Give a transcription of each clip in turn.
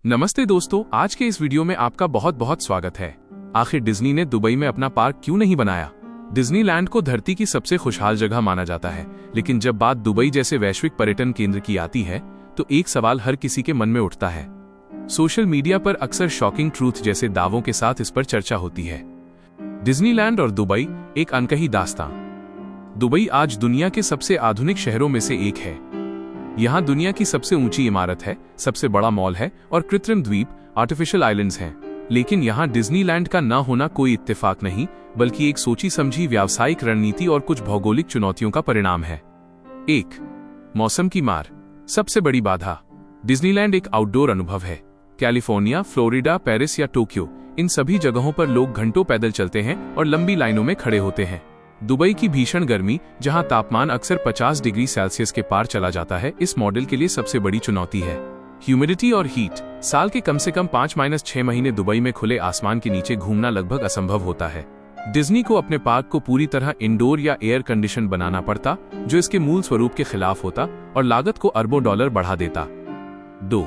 नमस्ते दोस्तों, आज के इस वीडियो में आपका बहुत बहुत स्वागत है। आखिर डिज्नी ने दुबई में अपना पार्क क्यों नहीं बनाया? डिज्नीलैंड को धरती की सबसे खुशहाल जगह माना जाता है, लेकिन जब बात दुबई जैसे वैश्विक पर्यटन केंद्र की आती है तो एक सवाल हर किसी के मन में उठता है। सोशल मीडिया पर अक्सर शॉकिंग ट्रूथ जैसे दावों के साथ इस पर चर्चा होती है। डिज्नीलैंड और दुबई, एक अनकही दास्तां। दुबई आज दुनिया के सबसे आधुनिक शहरों में से एक है। यहाँ दुनिया की सबसे ऊंची इमारत है, सबसे बड़ा मॉल है और कृत्रिम द्वीप आर्टिफिशियल आइलैंड्स हैं। लेकिन यहाँ डिज्नीलैंड का न होना कोई इत्तेफाक नहीं, बल्कि एक सोची समझी व्यावसायिक रणनीति और कुछ भौगोलिक चुनौतियों का परिणाम है। 1. मौसम की मार, सबसे बड़ी बाधा। डिज्नीलैंड एक आउटडोर अनुभव है। कैलिफोर्निया, फ्लोरिडा, पेरिस या टोक्यो, इन सभी जगहों पर लोग घंटों पैदल चलते हैं और लंबी लाइनों में खड़े होते हैं। दुबई की भीषण गर्मी, जहां तापमान अक्सर 50 डिग्री सेल्सियस के पार चला जाता है, इस मॉडल के लिए सबसे बड़ी चुनौती है। ह्यूमिडिटी और हीट, साल के कम से कम 5-6 महीने दुबई में खुले आसमान के नीचे घूमना लगभग असंभव होता है। डिज्नी को अपने पार्क को पूरी तरह इंडोर या एयर कंडीशन बनाना पड़ता, जो इसके मूल स्वरूप के खिलाफ होता और लागत को अरबों डॉलर बढ़ा देता। 2.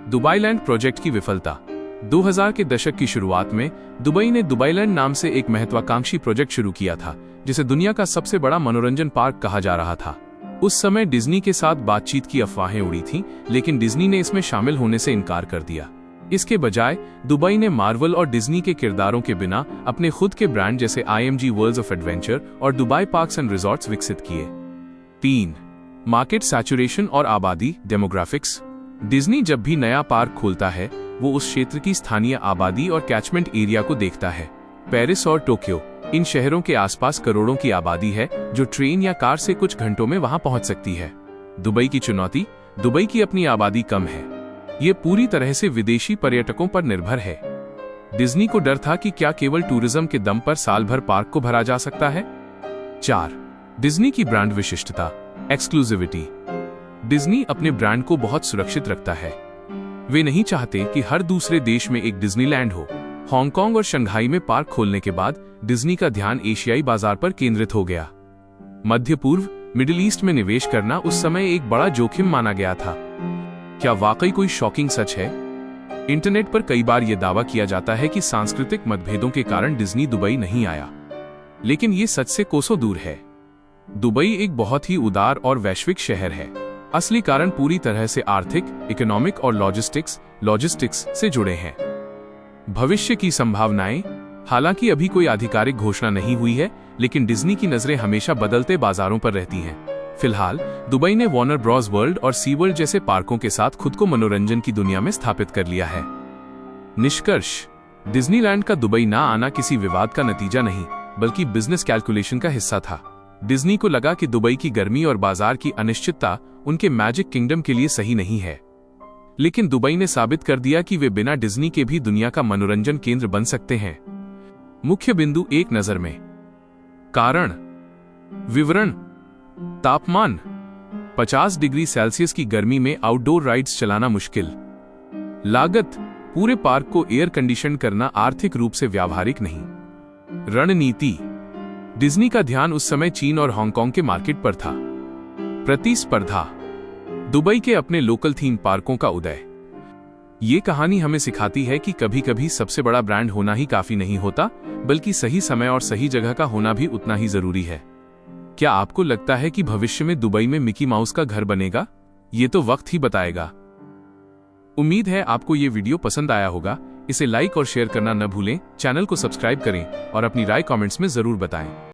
दुबईलैंड प्रोजेक्ट की विफलता। 2000 के दशक की शुरुआत में दुबई ने दुबईलैंड नाम से एक महत्वाकांक्षी प्रोजेक्ट शुरू किया था, जिसे दुनिया का सबसे बड़ा मनोरंजन पार्क कहा जा रहा था। उस समय डिज्नी के साथ बातचीत की अफवाहें उड़ी थीं, लेकिन डिज्नी ने इसमें शामिल होने से इनकार कर दिया। इसके बजाय दुबई ने मार्वल और डिज्नी के किरदारों के बिना अपने खुद के ब्रांड जैसे IMG वर्ल्ड्स ऑफ एडवेंचर और दुबई पार्क्स एंड रिजॉर्ट्स विकसित किए। 3. मार्केट सैचुरेशन और आबादी डेमोग्राफिक्स। डिज्नी जब भी नया पार्क खोलता है, वो उस क्षेत्र की स्थानीय आबादी और कैचमेंट एरिया को देखता है। पेरिस और टोक्यो, इन शहरों के आसपास करोड़ों की आबादी है, जो ट्रेन या कार से कुछ घंटों में वहां पहुंच सकती है। दुबई की चुनौती, दुबई की अपनी आबादी कम है। ये पूरी तरह से विदेशी पर्यटकों पर निर्भर है। डिज्नी को डर था कि क्या केवल टूरिज्म के दम पर साल भर पार्क को भरा जा सकता है। 4. डिज्नी की ब्रांड विशिष्टता, एक्सक्लूसिविटी। डिज्नी अपने ब्रांड को बहुत सुरक्षित रखता है। वे नहीं चाहते कि हर दूसरे देश में एक डिज्नीलैंड हो। हांगकांग और शंघाई में पार्क खोलने के बाद डिज्नी का ध्यान एशियाई बाजार पर केंद्रित हो गया। मध्य पूर्व, मिडिल ईस्ट में निवेश करना उस समय एक बड़ा जोखिम माना गया था। क्या वाकई कोई शॉकिंग सच है? इंटरनेट पर कई बार यह दावा किया जाता है कि सांस्कृतिक मतभेदों के कारण डिज्नी दुबई नहीं आया, लेकिन ये सच से कोसों दूर है। दुबई एक बहुत ही उदार और वैश्विक शहर है। असली कारण पूरी तरह से आर्थिक, इकोनॉमिक और लॉजिस्टिक्स से जुड़े हैं। भविष्य की संभावनाएं, हालांकि अभी कोई आधिकारिक घोषणा नहीं हुई है, लेकिन डिज्नी की नजरें हमेशा बदलते बाजारों पर रहती हैं। फिलहाल दुबई ने वार्नर ब्रॉस वर्ल्ड और सी वर्ल्ड जैसे पार्कों के साथ खुद को मनोरंजन की दुनिया में स्थापित कर लिया है। निष्कर्ष, डिज्नीलैंड का दुबई ना आना किसी विवाद का नतीजा नहीं, बल्कि बिजनेस कैलकुलेशन का हिस्सा था। डिज्नी को लगा कि दुबई की गर्मी और बाजार की अनिश्चितता उनके मैजिक किंगडम के लिए सही नहीं है। लेकिन दुबई ने साबित कर दिया कि वे बिना डिज्नी के भी दुनिया का मनोरंजन केंद्र बन सकते हैं। मुख्य बिंदु एक नजर में। कारण, विवरण। तापमान, 50 डिग्री सेल्सियस की गर्मी में आउटडोर राइड्स चलाना मुश्किल। लागत, पूरे पार्क को एयर कंडीशन करना आर्थिक रूप से व्यावहारिक नहीं। रणनीति, डिज्नी का ध्यान उस समय चीन और हांगकांग के मार्केट पर था। प्रतिस्पर्धा, दुबई के अपने लोकल थीम पार्कों का उदय। ये कहानी हमें सिखाती है कि कभी कभी सबसे बड़ा ब्रांड होना ही काफी नहीं होता, बल्कि सही समय और सही जगह का होना भी उतना ही जरूरी है। क्या आपको लगता है कि भविष्य में दुबई में मिकी माउस का घर बनेगा? ये तो वक्त ही बताएगा। उम्मीद है आपको ये वीडियो पसंद आया होगा। इसे लाइक और शेयर करना न भूलें, चैनल को सब्सक्राइब करें और अपनी राय कमेंट्स में जरूर बताएं।